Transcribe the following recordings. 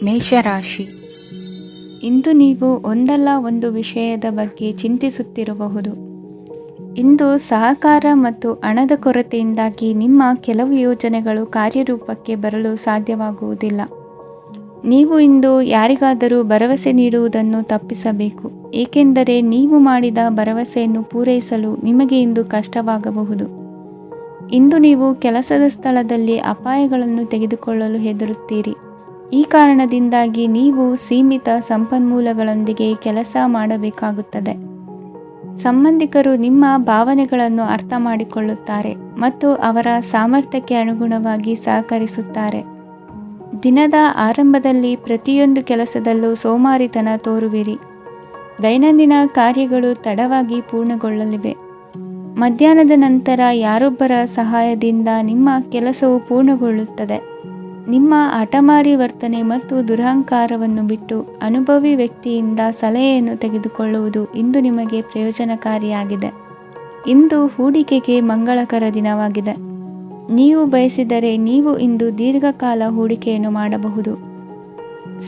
ಮೇಷರಾಶಿ. ಇಂದು ನೀವು ಒಂದಲ್ಲ ಒಂದು ವಿಷಯದ ಬಗ್ಗೆ ಚಿಂತಿಸುತ್ತಿರಬಹುದು. ಇಂದು ಸಹಕಾರ ಮತ್ತು ಹಣದ ಕೊರತೆಯಿಂದಾಗಿ ನಿಮ್ಮ ಕೆಲವು ಯೋಜನೆಗಳು ಕಾರ್ಯರೂಪಕ್ಕೆ ಬರಲು ಸಾಧ್ಯವಾಗುವುದಿಲ್ಲ. ನೀವು ಇಂದು ಯಾರಿಗಾದರೂ ಭರವಸೆ ನೀಡುವುದನ್ನು ತಪ್ಪಿಸಬೇಕು, ಏಕೆಂದರೆ ನೀವು ಮಾಡಿದ ಭರವಸೆಯನ್ನು ಪೂರೈಸಲು ನಿಮಗೆ ಇಂದು ಕಷ್ಟವಾಗಬಹುದು. ಇಂದು ನೀವು ಕೆಲಸದ ಸ್ಥಳದಲ್ಲಿ ಅಪಾಯಗಳನ್ನು ತೆಗೆದುಕೊಳ್ಳಲು ಹೆದರುತ್ತೀರಿ. ಈ ಕಾರಣದಿಂದಾಗಿ ನೀವು ಸೀಮಿತ ಸಂಪನ್ಮೂಲಗಳೊಂದಿಗೆ ಕೆಲಸ ಮಾಡಬೇಕಾಗುತ್ತದೆ. ಸಂಬಂಧಿಕರು ನಿಮ್ಮ ಭಾವನೆಗಳನ್ನು ಅರ್ಥ ಮಾಡಿಕೊಳ್ಳುತ್ತಾರೆ ಮತ್ತು ಅವರ ಸಾಮರ್ಥ್ಯಕ್ಕೆ ಅನುಗುಣವಾಗಿ ಸಹಕರಿಸುತ್ತಾರೆ. ದಿನದ ಆರಂಭದಲ್ಲಿ ಪ್ರತಿಯೊಂದು ಕೆಲಸದಲ್ಲೂ ಸೋಮಾರಿತನ ತೋರುವಿರಿ. ದೈನಂದಿನ ಕಾರ್ಯಗಳು ತಡವಾಗಿ ಪೂರ್ಣಗೊಳ್ಳಲಿವೆ. ಮಧ್ಯಾಹ್ನದ ನಂತರ ಯಾರೊಬ್ಬರ ಸಹಾಯದಿಂದ ನಿಮ್ಮ ಕೆಲಸವು ಪೂರ್ಣಗೊಳ್ಳುತ್ತದೆ. ನಿಮ್ಮ ಹಠಮಾರಿ ವರ್ತನೆ ಮತ್ತು ದುರಹಂಕಾರವನ್ನು ಬಿಟ್ಟು ಅನುಭವಿ ವ್ಯಕ್ತಿಯಿಂದ ಸಲಹೆಯನ್ನು ತೆಗೆದುಕೊಳ್ಳುವುದು ಇಂದು ನಿಮಗೆ ಪ್ರಯೋಜನಕಾರಿಯಾಗಿದೆ. ಇಂದು ಹೂಡಿಕೆಗೆ ಮಂಗಳಕರ ದಿನವಾಗಿದೆ. ನೀವು ಬಯಸಿದರೆ ನೀವು ಇಂದು ದೀರ್ಘಕಾಲ ಹೂಡಿಕೆಯನ್ನು ಮಾಡಬಹುದು.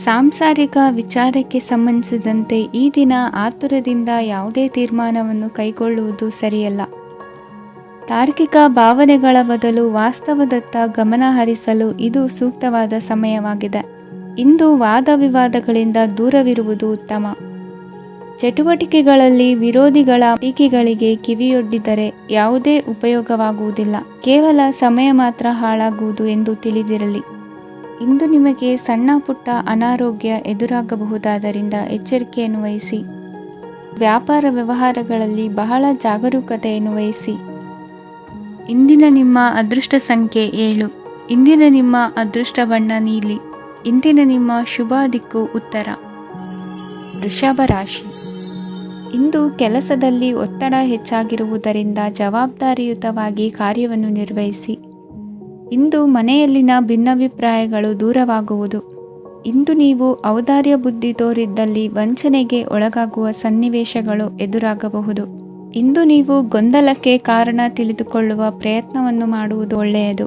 ಸಾಂಸಾರಿಕ ವಿಚಾರಕ್ಕೆ ಸಂಬಂಧಿಸಿದಂತೆ ಈ ದಿನ ಆತುರದಿಂದ ಯಾವುದೇ ತೀರ್ಮಾನವನ್ನು ಕೈಗೊಳ್ಳುವುದು ಸರಿಯಲ್ಲ. ತಾರ್ಕಿಕ ಭಾವನೆಗಳ ಬದಲು ವಾಸ್ತವದತ್ತ ಗಮನ ಹರಿಸಲು ಇದು ಸೂಕ್ತವಾದ ಸಮಯವಾಗಿದೆ. ಇಂದು ವಾದ ವಿವಾದಗಳಿಂದ ದೂರವಿರುವುದು ಉತ್ತಮ. ಚಟುವಟಿಕೆಗಳಲ್ಲಿ ವಿರೋಧಿಗಳ ಟೀಕೆಗಳಿಗೆ ಕಿವಿಯೊಡ್ಡಿದರೆ ಯಾವುದೇ ಉಪಯೋಗವಾಗುವುದಿಲ್ಲ, ಕೇವಲ ಸಮಯ ಮಾತ್ರ ಹಾಳಾಗುವುದು ಎಂದು ತಿಳಿದಿರಲಿ. ಇಂದು ನಿಮಗೆ ಸಣ್ಣ ಪುಟ್ಟ ಅನಾರೋಗ್ಯ ಎದುರಾಗಬಹುದಾದ್ದರಿಂದ ಎಚ್ಚರಿಕೆಯನ್ನು ವಹಿಸಿ. ವ್ಯಾಪಾರ ವ್ಯವಹಾರಗಳಲ್ಲಿ ಬಹಳ ಜಾಗರೂಕತೆಯನ್ನು ವಹಿಸಿ. ಇಂದಿನ ನಿಮ್ಮ ಅದೃಷ್ಟ ಸಂಖ್ಯೆ 7. ಇಂದಿನ ನಿಮ್ಮ ಅದೃಷ್ಟ ಬಣ್ಣ ನೀಲಿ. ಇಂದಿನ ನಿಮ್ಮ ಶುಭ ದಿಕ್ಕು ಉತ್ತರ. ವೃಷಭ ರಾಶಿ. ಇಂದು ಕೆಲಸದಲ್ಲಿ ಒತ್ತಡ ಹೆಚ್ಚಾಗಿರುವುದರಿಂದ ಜವಾಬ್ದಾರಿಯುತವಾಗಿ ಕಾರ್ಯವನ್ನು ನಿರ್ವಹಿಸಿ. ಇಂದು ಮನೆಯಲ್ಲಿನ ಭಿನ್ನಾಭಿಪ್ರಾಯಗಳು ದೂರವಾಗುವುದು. ಇಂದು ನೀವು ಔದಾರ್ಯ ಬುದ್ಧಿ ತೋರಿದ್ದಲ್ಲಿ ವಂಚನೆಗೆ ಒಳಗಾಗುವ ಸನ್ನಿವೇಶಗಳು ಎದುರಾಗಬಹುದು. ಇಂದು ನೀವು ಗೊಂದಲಕ್ಕೆ ಕಾರಣ ತಿಳಿದುಕೊಳ್ಳುವ ಪ್ರಯತ್ನವನ್ನು ಮಾಡುವುದು ಒಳ್ಳೆಯದು.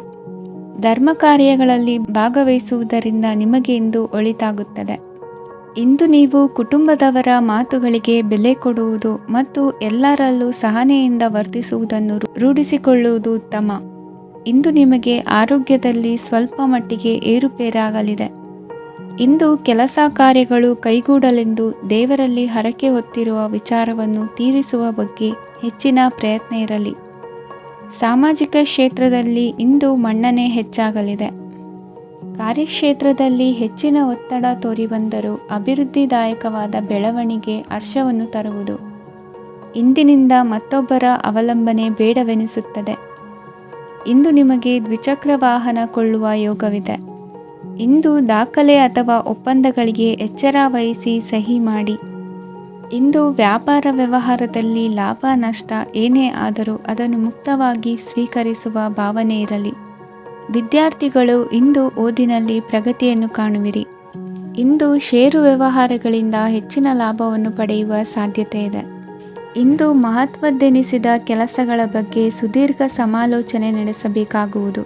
ಧರ್ಮ ಕಾರ್ಯಗಳಲ್ಲಿ ಭಾಗವಹಿಸುವುದರಿಂದ ನಿಮಗೆ ಇಂದು ಒಳಿತಾಗುತ್ತದೆ. ಇಂದು ನೀವು ಕುಟುಂಬದವರ ಮಾತುಗಳಿಗೆ ಬೆಲೆ ಕೊಡುವುದು ಮತ್ತು ಎಲ್ಲರಲ್ಲೂ ಸಹನೆಯಿಂದ ವರ್ತಿಸುವುದನ್ನು ರೂಢಿಸಿಕೊಳ್ಳುವುದು ಉತ್ತಮ. ಇಂದು ನಿಮಗೆ ಆರೋಗ್ಯದಲ್ಲಿ ಸ್ವಲ್ಪ ಮಟ್ಟಿಗೆ ಏರುಪೇರಾಗಲಿದೆ. ಇಂದು ಕೆಲಸ ಕಾರ್ಯಗಳು ಕೈಗೂಡಲೆಂದು ದೇವರಲ್ಲಿ ಹರಕೆ ಹೊತ್ತಿರುವ ವಿಚಾರವನ್ನು ತೀರಿಸುವ ಬಗ್ಗೆ ಹೆಚ್ಚಿನ ಪ್ರಯತ್ನ ಇರಲಿ. ಸಾಮಾಜಿಕ ಕ್ಷೇತ್ರದಲ್ಲಿ ಇಂದು ಮನ್ನಣೆ ಹೆಚ್ಚಾಗಲಿದೆ. ಕಾರ್ಯಕ್ಷೇತ್ರದಲ್ಲಿ ಹೆಚ್ಚಿನ ಒತ್ತಡ ತೋರಿಬಂದರೂ ಅಭಿವೃದ್ಧಿದಾಯಕವಾದ ಬೆಳವಣಿಗೆ ಹರ್ಷವನ್ನು ತರುವುದು. ಇಂದಿನಿಂದ ಮತ್ತೊಬ್ಬರ ಅವಲಂಬನೆ ಬೇಡವೆನಿಸುತ್ತದೆ. ಇಂದು ನಿಮಗೆ ದ್ವಿಚಕ್ರ ವಾಹನ ಕೊಳ್ಳುವ ಯೋಗವಿದೆ. ಇಂದು ದಾಖಲೆ ಅಥವಾ ಒಪ್ಪಂದಗಳಿಗೆ ಎಚ್ಚರ ವಹಿಸಿ ಸಹಿ ಮಾಡಿ. ಇಂದು ವ್ಯಾಪಾರ ವ್ಯವಹಾರದಲ್ಲಿ ಲಾಭ ನಷ್ಟ ಏನೇ ಆದರೂ ಅದನ್ನು ಮುಕ್ತವಾಗಿ ಸ್ವೀಕರಿಸುವ ಭಾವನೆ ಇರಲಿ. ವಿದ್ಯಾರ್ಥಿಗಳು ಇಂದು ಓದಿನಲ್ಲಿ ಪ್ರಗತಿಯನ್ನು ಕಾಣುವಿರಿ. ಇಂದು ಷೇರು ವ್ಯವಹಾರಗಳಿಂದ ಹೆಚ್ಚಿನ ಲಾಭವನ್ನು ಪಡೆಯುವ ಸಾಧ್ಯತೆ ಇದೆ. ಇಂದು ಮಹತ್ವದ್ದೆನಿಸಿದ ಕೆಲಸಗಳ ಬಗ್ಗೆ ಸುದೀರ್ಘ ಸಮಾಲೋಚನೆ ನಡೆಸಬೇಕಾಗುವುದು.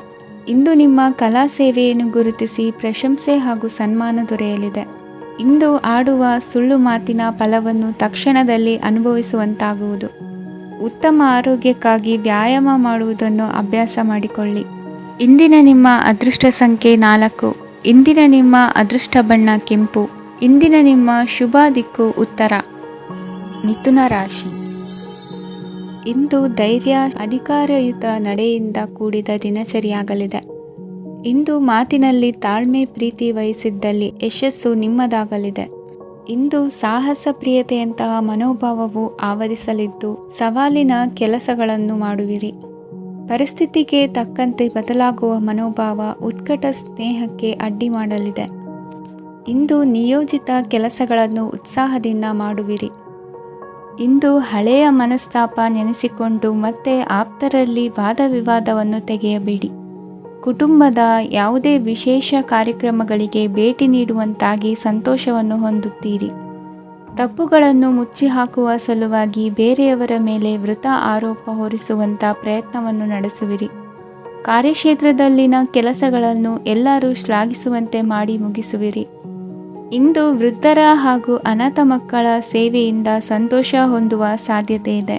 ಇಂದು ನಿಮ್ಮ ಕಲಾ ಸೇವೆಯನ್ನು ಗುರುತಿಸಿ ಪ್ರಶಂಸೆ ಹಾಗೂ ಸನ್ಮಾನ ದೊರೆಯಲಿದೆ. ಇಂದು ಆಡುವ ಸುಳ್ಳು ಮಾತಿನ ಫಲವನ್ನು ತಕ್ಷಣದಲ್ಲಿ ಅನುಭವಿಸುವಂತಾಗುವುದು. ಉತ್ತಮ ಆರೋಗ್ಯಕ್ಕಾಗಿ ವ್ಯಾಯಾಮ ಮಾಡುವುದನ್ನು ಅಭ್ಯಾಸ ಮಾಡಿಕೊಳ್ಳಿ. ಇಂದಿನ ನಿಮ್ಮ ಅದೃಷ್ಟ ಸಂಖ್ಯೆ 4. ಇಂದಿನ ನಿಮ್ಮ ಅದೃಷ್ಟ ಬಣ್ಣ ಕೆಂಪು. ಇಂದಿನ ನಿಮ್ಮ ಶುಭ ದಿಕ್ಕು ಉತ್ತರ. ಮಿಥುನ ರಾಶಿ. ಇಂದು ಧೈರ್ಯ, ಅಧಿಕಾರಯುತ ನಡೆಯಿಂದ ಕೂಡಿದ ದಿನಚರಿಯಾಗಲಿದೆ. ಇಂದು ಮಾತಿನಲ್ಲಿ ತಾಳ್ಮೆ, ಪ್ರೀತಿ ವಹಿಸಿದ್ದಲ್ಲಿ ಯಶಸ್ಸು ನಿಮ್ಮದಾಗಲಿದೆ. ಇಂದು ಸಾಹಸ ಪ್ರಿಯತೆಯಂತಹ ಮನೋಭಾವವು ಆವರಿಸಲಿದ್ದು ಸವಾಲಿನ ಕೆಲಸಗಳನ್ನು ಮಾಡುವಿರಿ. ಪರಿಸ್ಥಿತಿಗೆ ತಕ್ಕಂತೆ ಬದಲಾಗುವ ಮನೋಭಾವ ಉತ್ಕಟ ಸ್ನೇಹಕ್ಕೆ ಅಡ್ಡಿ ಮಾಡಲಿದೆ. ಇಂದು ನಿಯೋಜಿತ ಕೆಲಸಗಳನ್ನು ಉತ್ಸಾಹದಿಂದ ಮಾಡುವಿರಿ. ಇಂದು ಹಳೆಯ ಮನಸ್ತಾಪ ನೆನೆಸಿಕೊಂಡು ಮತ್ತೆ ಆಪ್ತರಲ್ಲಿ ವಾದ ವಿವಾದವನ್ನು ತೆಗೆಯಬೇಡಿ. ಕುಟುಂಬದ ಯಾವುದೇ ವಿಶೇಷ ಕಾರ್ಯಕ್ರಮಗಳಿಗೆ ಭೇಟಿ ನೀಡುವಂತಾಗಿ ಸಂತೋಷವನ್ನು ಹೊಂದುತ್ತೀರಿ. ತಪ್ಪುಗಳನ್ನು ಮುಚ್ಚಿಹಾಕುವ ಸಲುವಾಗಿ ಬೇರೆಯವರ ಮೇಲೆ ವೃಥಾ ಆರೋಪ ಹೊರಿಸುವಂಥ ಪ್ರಯತ್ನವನ್ನು ನಡೆಸುವಿರಿ. ಕಾರ್ಯಕ್ಷೇತ್ರದಲ್ಲಿನ ಕೆಲಸಗಳನ್ನು ಎಲ್ಲರೂ ಶ್ಲಾಘಿಸುವಂತೆ ಮಾಡಿ ಮುಗಿಸುವಿರಿ. ಇಂದು ವೃದ್ಧರ ಹಾಗೂ ಅನಾಥ ಮಕ್ಕಳ ಸೇವೆಯಿಂದ ಸಂತೋಷ ಹೊಂದುವ ಸಾಧ್ಯತೆ ಇದೆ.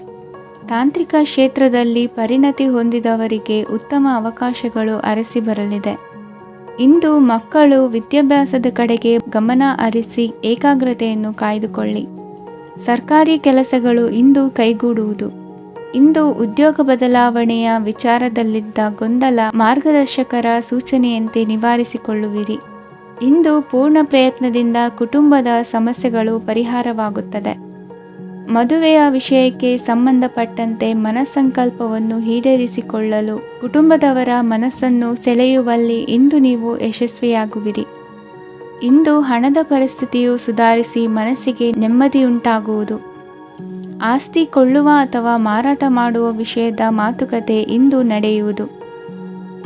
ತಾಂತ್ರಿಕ ಕ್ಷೇತ್ರದಲ್ಲಿ ಪರಿಣತಿ ಹೊಂದಿದವರಿಗೆ ಉತ್ತಮ ಅವಕಾಶಗಳು ಅರಸಿ ಬರಲಿದೆ. ಇಂದು ಮಕ್ಕಳು ವಿದ್ಯಾಭ್ಯಾಸದ ಕಡೆಗೆ ಗಮನ ಹರಿಸಿ ಏಕಾಗ್ರತೆಯನ್ನು ಕಾಯ್ದುಕೊಳ್ಳಿ. ಸರ್ಕಾರಿ ಕೆಲಸಗಳು ಇಂದು ಕೈಗೂಡುವುದು. ಇಂದು ಉದ್ಯೋಗ ಬದಲಾವಣೆಯ ವಿಚಾರದಲ್ಲಿದ್ದ ಗೊಂದಲ ಮಾರ್ಗದರ್ಶಕರ ಸೂಚನೆಯಂತೆ ನಿವಾರಿಸಿಕೊಳ್ಳುವಿರಿ. ಇಂದು ಪೂರ್ಣ ಪ್ರಯತ್ನದಿಂದ ಕುಟುಂಬದ ಸಮಸ್ಯೆಗಳು ಪರಿಹಾರವಾಗುತ್ತದೆ. ಮದುವೆಯ ವಿಷಯಕ್ಕೆ ಸಂಬಂಧಪಟ್ಟಂತೆ ಮನಸ್ಸಂಕಲ್ಪವನ್ನು ಈಡೇರಿಸಿಕೊಳ್ಳಲು ಕುಟುಂಬದವರ ಮನಸ್ಸನ್ನು ಸೆಳೆಯುವಲ್ಲಿ ಇಂದು ನೀವು ಯಶಸ್ವಿಯಾಗುವಿರಿ. ಇಂದು ಹಣದ ಪರಿಸ್ಥಿತಿಯು ಸುಧಾರಿಸಿ ಮನಸ್ಸಿಗೆ ನೆಮ್ಮದಿಯುಂಟಾಗುವುದು. ಆಸ್ತಿ ಕೊಳ್ಳುವ ಅಥವಾ ಮಾರಾಟ ಮಾಡುವ ವಿಷಯದ ಮಾತುಕತೆ ಇಂದು ನಡೆಯುವುದು.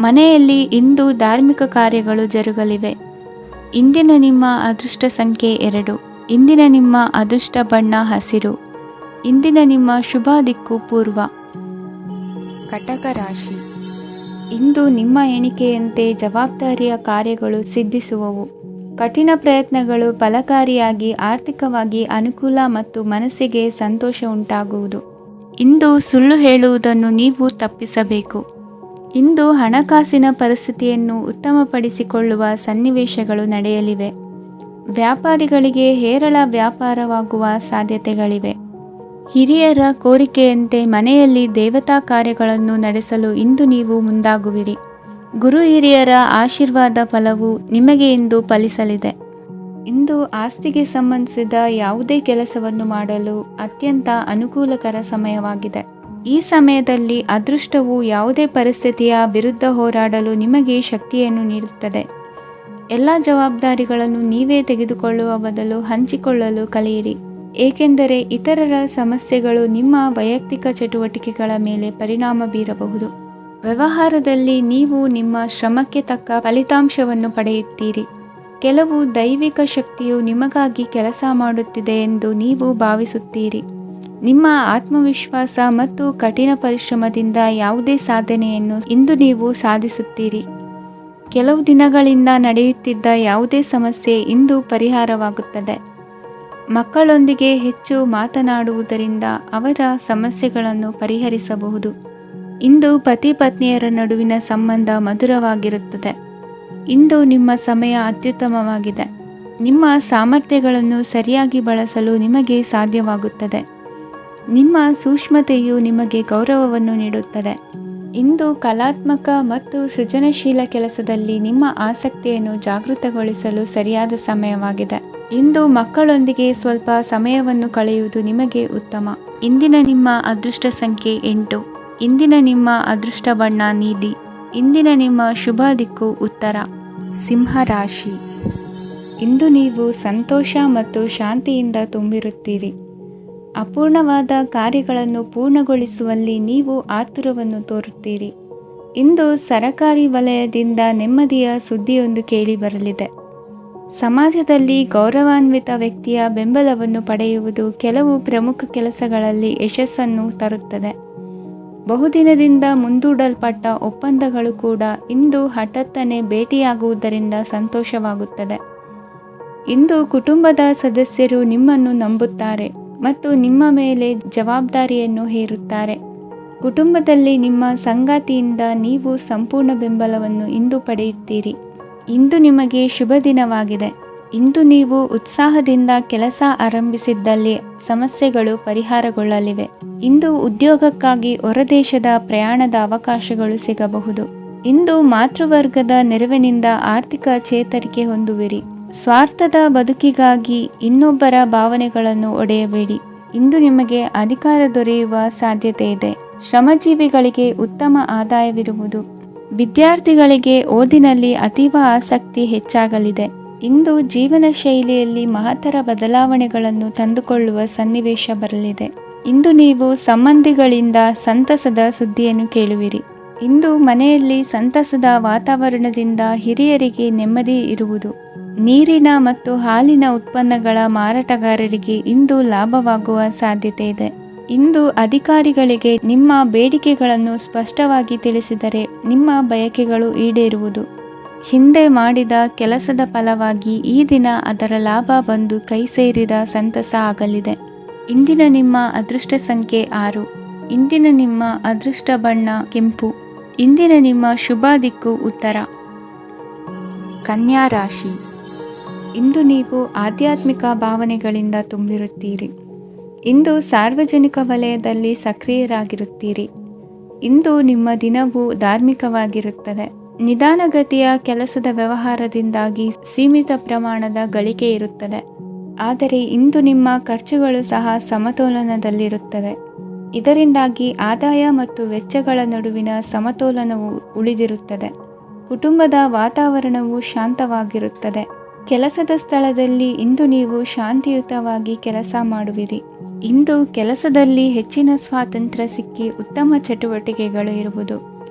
ಮನೆಯಲ್ಲಿ ಇಂದು ಧಾರ್ಮಿಕ ಕಾರ್ಯಗಳು ಜರುಗಲಿವೆ. ಇಂದಿನ ನಿಮ್ಮ ಅದೃಷ್ಟ ಸಂಖ್ಯೆ 2. ಇಂದಿನ ನಿಮ್ಮ ಅದೃಷ್ಟ ಬಣ್ಣ ಹಸಿರು. ಇಂದಿನ ನಿಮ್ಮ ಶುಭ ದಿಕ್ಕು ಪೂರ್ವ. ಕಟಕ ರಾಶಿ. ಇಂದು ನಿಮ್ಮ ಎಣಿಕೆಯಂತೆ ಜವಾಬ್ದಾರಿಯ ಕಾರ್ಯಗಳು ಸಿದ್ಧಿಸುವವು. ಕಠಿಣ ಪ್ರಯತ್ನಗಳು ಫಲಕಾರಿಯಾಗಿ ಆರ್ಥಿಕವಾಗಿ ಅನುಕೂಲ ಮತ್ತು ಮನಸ್ಸಿಗೆ ಸಂತೋಷ ಉಂಟಾಗುವುದು. ಇಂದು ಸುಳ್ಳು ಹೇಳುವುದನ್ನು ನೀವು ತಪ್ಪಿಸಬೇಕು. ಇಂದು ಹಣಕಾಸಿನ ಪರಿಸ್ಥಿತಿಯನ್ನು ಉತ್ತಮಪಡಿಸಿಕೊಳ್ಳುವ ಸನ್ನಿವೇಶಗಳು ನಡೆಯಲಿವೆ. ವ್ಯಾಪಾರಿಗಳಿಗೆ ಹೇರಳ ವ್ಯಾಪಾರವಾಗುವ ಸಾಧ್ಯತೆಗಳಿವೆ. ಹಿರಿಯರ ಕೋರಿಕೆಯಂತೆ ಮನೆಯಲ್ಲಿ ದೇವತಾ ಕಾರ್ಯಗಳನ್ನು ನಡೆಸಲು ಇಂದು ನೀವು ಮುಂದಾಗುವಿರಿ. ಗುರು ಹಿರಿಯರ ಆಶೀರ್ವಾದ ಫಲವು ನಿಮಗೆ ಇಂದು ಫಲಿಸಲಿದೆ. ಇಂದು ಆಸ್ತಿಗೆ ಸಂಬಂಧಿಸಿದ ಯಾವುದೇ ಕೆಲಸವನ್ನು ಮಾಡಲು ಅತ್ಯಂತ ಅನುಕೂಲಕರ ಸಮಯವಾಗಿದೆ. ಈ ಸಮಯದಲ್ಲಿ ಅದೃಷ್ಟವು ಯಾವುದೇ ಪರಿಸ್ಥಿತಿಯ ವಿರುದ್ಧ ಹೋರಾಡಲು ನಿಮಗೆ ಶಕ್ತಿಯನ್ನು ನೀಡುತ್ತದೆ. ಎಲ್ಲ ಜವಾಬ್ದಾರಿಗಳನ್ನು ನೀವೇ ತೆಗೆದುಕೊಳ್ಳುವ ಬದಲು ಹಂಚಿಕೊಳ್ಳಲು ಕಲಿಯಿರಿ. ಏಕೆಂದರೆ ಇತರರ ಸಮಸ್ಯೆಗಳು ನಿಮ್ಮ ವೈಯಕ್ತಿಕ ಚಟುವಟಿಕೆಗಳ ಮೇಲೆ ಪರಿಣಾಮ ಬೀರಬಹುದು. ವ್ಯವಹಾರದಲ್ಲಿ ನೀವು ನಿಮ್ಮ ಶ್ರಮಕ್ಕೆ ತಕ್ಕ ಫಲಿತಾಂಶವನ್ನು ಪಡೆಯುತ್ತೀರಿ. ಕೆಲವು ದೈವಿಕ ಶಕ್ತಿಯು ನಿಮಗಾಗಿ ಕೆಲಸ ಮಾಡುತ್ತಿದೆ ಎಂದು ನೀವು ಭಾವಿಸುತ್ತೀರಿ. ನಿಮ್ಮ ಆತ್ಮವಿಶ್ವಾಸ ಮತ್ತು ಕಠಿಣ ಪರಿಶ್ರಮದಿಂದ ಯಾವುದೇ ಸಾಧನೆಯನ್ನು ಇಂದು ನೀವು ಸಾಧಿಸುತ್ತೀರಿ. ಕೆಲವು ದಿನಗಳಿಂದ ನಡೆಯುತ್ತಿದ್ದ ಯಾವುದೇ ಸಮಸ್ಯೆ ಇಂದು ಪರಿಹಾರವಾಗುತ್ತದೆ. ಮಕ್ಕಳೊಂದಿಗೆ ಹೆಚ್ಚು ಮಾತನಾಡುವುದರಿಂದ ಅವರ ಸಮಸ್ಯೆಗಳನ್ನು ಪರಿಹರಿಸಬಹುದು. ಇಂದು ಪತಿ ಪತ್ನಿಯರ ನಡುವಿನ ಸಂಬಂಧ ಮಧುರವಾಗಿರುತ್ತದೆ. ಇಂದು ನಿಮ್ಮ ಸಮಯ ಅತ್ಯುತ್ತಮವಾಗಿದೆ. ನಿಮ್ಮ ಸಾಮರ್ಥ್ಯಗಳನ್ನು ಸರಿಯಾಗಿ ಬಳಸಲು ನಿಮಗೆ ಸಾಧ್ಯವಾಗುತ್ತದೆ. ನಿಮ್ಮ ಸೂಕ್ಷ್ಮತೆಯು ನಿಮಗೆ ಗೌರವವನ್ನು ನೀಡುತ್ತದೆ. ಇಂದು ಕಲಾತ್ಮಕ ಮತ್ತು ಸೃಜನಶೀಲ ಕೆಲಸದಲ್ಲಿ ನಿಮ್ಮ ಆಸಕ್ತಿಯನ್ನು ಜಾಗೃತಗೊಳಿಸಲು ಸರಿಯಾದ ಸಮಯವಾಗಿದೆ. ಇಂದು ಮಕ್ಕಳೊಂದಿಗೆ ಸ್ವಲ್ಪ ಸಮಯವನ್ನು ಕಳೆಯುವುದು ನಿಮಗೆ ಉತ್ತಮ. ಇಂದಿನ ನಿಮ್ಮ ಅದೃಷ್ಟ ಸಂಖ್ಯೆ 8. ಇಂದಿನ ನಿಮ್ಮ ಅದೃಷ್ಟ ಬಣ್ಣ ನೀಲಿ. ಇಂದಿನ ನಿಮ್ಮ ಶುಭ ದಿಕ್ಕು ಉತ್ತರ. ಸಿಂಹ ರಾಶಿ. ಇಂದು ನೀವು ಸಂತೋಷ ಮತ್ತು ಶಾಂತಿಯಿಂದ ತುಂಬಿರುತ್ತೀರಿ. ಅಪೂರ್ಣವಾದ ಕಾರ್ಯಗಳನ್ನು ಪೂರ್ಣಗೊಳಿಸುವಲ್ಲಿ ನೀವು ಆತುರವನ್ನು ತೋರುತ್ತೀರಿ. ಇಂದು ಸರಕಾರಿ ವಲಯದಿಂದ ನೆಮ್ಮದಿಯ ಸುದ್ದಿಯೊಂದು ಕೇಳಿಬರಲಿದೆ. ಸಮಾಜದಲ್ಲಿ ಗೌರವಾನ್ವಿತ ವ್ಯಕ್ತಿಯ ಬೆಂಬಲವನ್ನು ಪಡೆಯುವುದು ಕೆಲವು ಪ್ರಮುಖ ಕೆಲಸಗಳಲ್ಲಿ ಯಶಸ್ಸನ್ನು ತರುತ್ತದೆ. ಬಹುದಿನದಿಂದ ಮುಂದೂಡಲ್ಪಟ್ಟ ಒಪ್ಪಂದಗಳು ಕೂಡ ಇಂದು ಹಠಾತ್ತನೆ ಭೇಟಿಯಾಗುವುದರಿಂದ ಸಂತೋಷವಾಗುತ್ತದೆ. ಇಂದು ಕುಟುಂಬದ ಸದಸ್ಯರು ನಿಮ್ಮನ್ನು ನಂಬುತ್ತಾರೆ ಮತ್ತು ನಿಮ್ಮ ಮೇಲೆ ಜವಾಬ್ದಾರಿಯನ್ನು ಹೇರುತ್ತಾರೆ. ಕುಟುಂಬದಲ್ಲಿ ನಿಮ್ಮ ಸಂಗಾತಿಯಿಂದ ನೀವು ಸಂಪೂರ್ಣ ಬೆಂಬಲವನ್ನು ಇಂದು ಪಡೆಯುತ್ತೀರಿ. ಇಂದು ನಿಮಗೆ ಶುಭ ದಿನವಾಗಿದೆ. ಇಂದು ನೀವು ಉತ್ಸಾಹದಿಂದ ಕೆಲಸ ಆರಂಭಿಸಿದ್ದಲ್ಲಿ ಸಮಸ್ಯೆಗಳು ಪರಿಹಾರಗೊಳ್ಳಲಿವೆ. ಇಂದು ಉದ್ಯೋಗಕ್ಕಾಗಿ ಹೊರದೇಶದ ಪ್ರಯಾಣದ ಅವಕಾಶಗಳು ಸಿಗಬಹುದು. ಇಂದು ಮಾತೃವರ್ಗದ ನೆರವಿನಿಂದ ಆರ್ಥಿಕ ಚೇತರಿಕೆ ಹೊಂದುವಿರಿ. ಸ್ವಾರ್ಥದ ಬದುಕಿಗಾಗಿ ಇನ್ನೊಬ್ಬರ ಭಾವನೆಗಳನ್ನು ಒಡೆಯಬೇಡಿ. ಇಂದು ನಿಮಗೆ ಅಧಿಕಾರ ದೊರೆಯುವ ಸಾಧ್ಯತೆ ಇದೆ. ಶ್ರಮಜೀವಿಗಳಿಗೆ ಉತ್ತಮ ಆದಾಯವಿರುವುದು. ವಿದ್ಯಾರ್ಥಿಗಳಿಗೆ ಓದಿನಲ್ಲಿ ಅತೀವ ಆಸಕ್ತಿ ಹೆಚ್ಚಾಗಲಿದೆ. ಇಂದು ಜೀವನ ಶೈಲಿಯಲ್ಲಿ ಮಹತ್ತರ ಬದಲಾವಣೆಗಳನ್ನು ತಂದುಕೊಳ್ಳುವ ಸನ್ನಿವೇಶ ಬರಲಿದೆ. ಇಂದು ನೀವು ಸಂಬಂಧಿಗಳಿಂದ ಸಂತಸದ ಸುದ್ದಿಯನ್ನು ಕೇಳುವಿರಿ. ಇಂದು ಮನೆಯಲ್ಲಿ ಸಂತಸದ ವಾತಾವರಣದಿಂದ ಹಿರಿಯರಿಗೆ ನೆಮ್ಮದಿ ಇರುವುದು. ನೀರಿನ ಮತ್ತು ಹಾಲಿನ ಉತ್ಪನ್ನಗಳ ಮಾರಾಟಗಾರರಿಗೆ ಇಂದು ಲಾಭವಾಗುವ ಸಾಧ್ಯತೆ ಇದೆ. ಇಂದು ಅಧಿಕಾರಿಗಳಿಗೆ ನಿಮ್ಮ ಬೇಡಿಕೆಗಳನ್ನು ಸ್ಪಷ್ಟವಾಗಿ ತಿಳಿಸಿದರೆ ನಿಮ್ಮ ಬಯಕೆಗಳು ಈಡೇರುವುದು. ಹಿಂದೆ ಮಾಡಿದ ಕೆಲಸದ ಫಲವಾಗಿ ಈ ದಿನ ಅದರ ಲಾಭ ಬಂದು ಕೈ ಸೇರಿದ ಸಂತಸ ಆಗಲಿದೆ. ಇಂದಿನ ನಿಮ್ಮ ಅದೃಷ್ಟ ಸಂಖ್ಯೆ 6. ಇಂದಿನ ನಿಮ್ಮ ಅದೃಷ್ಟ ಬಣ್ಣ ಕೆಂಪು. ಇಂದಿನ ನಿಮ್ಮ ಶುಭ ದಿಕ್ಕು ಉತ್ತರ. ಕನ್ಯಾ ರಾಶಿ. ಇಂದು ನೀವು ಆಧ್ಯಾತ್ಮಿಕ ಭಾವನೆಗಳಿಂದ ತುಂಬಿರುತ್ತೀರಿ. ಇಂದು ಸಾರ್ವಜನಿಕ ವಲಯದಲ್ಲಿ ಸಕ್ರಿಯರಾಗಿರುತ್ತೀರಿ. ಇಂದು ನಿಮ್ಮ ದಿನವು ಧಾರ್ಮಿಕವಾಗಿರುತ್ತದೆ. ನಿಧಾನಗತಿಯ ಕೆಲಸದ ವ್ಯವಹಾರದಿಂದಾಗಿ ಸೀಮಿತ ಪ್ರಮಾಣದ ಗಳಿಕೆ ಇರುತ್ತದೆ. ಆದರೆ ಇಂದು ನಿಮ್ಮ ಖರ್ಚುಗಳು ಸಹ ಸಮತೋಲನದಲ್ಲಿರುತ್ತವೆ. ಇದರಿಂದಾಗಿ ಆದಾಯ ಮತ್ತು ವೆಚ್ಚಗಳ ನಡುವಿನ ಸಮತೋಲನವು ಉಳಿದಿರುತ್ತದೆ. ಕುಟುಂಬದ ವಾತಾವರಣವು ಶಾಂತವಾಗಿರುತ್ತದೆ. ಕೆಲಸದ ಸ್ಥಳದಲ್ಲಿ ಇಂದು ನೀವು ಶಾಂತಿಯುತವಾಗಿ ಕೆಲಸ ಮಾಡುವಿರಿ. ಇಂದು ಕೆಲಸದಲ್ಲಿ ಹೆಚ್ಚಿನ ಸ್ವಾತಂತ್ರ್ಯ ಸಿಕ್ಕಿ ಉತ್ತಮ ಚಟುವಟಿಕೆಗಳು ಇರುವುದು.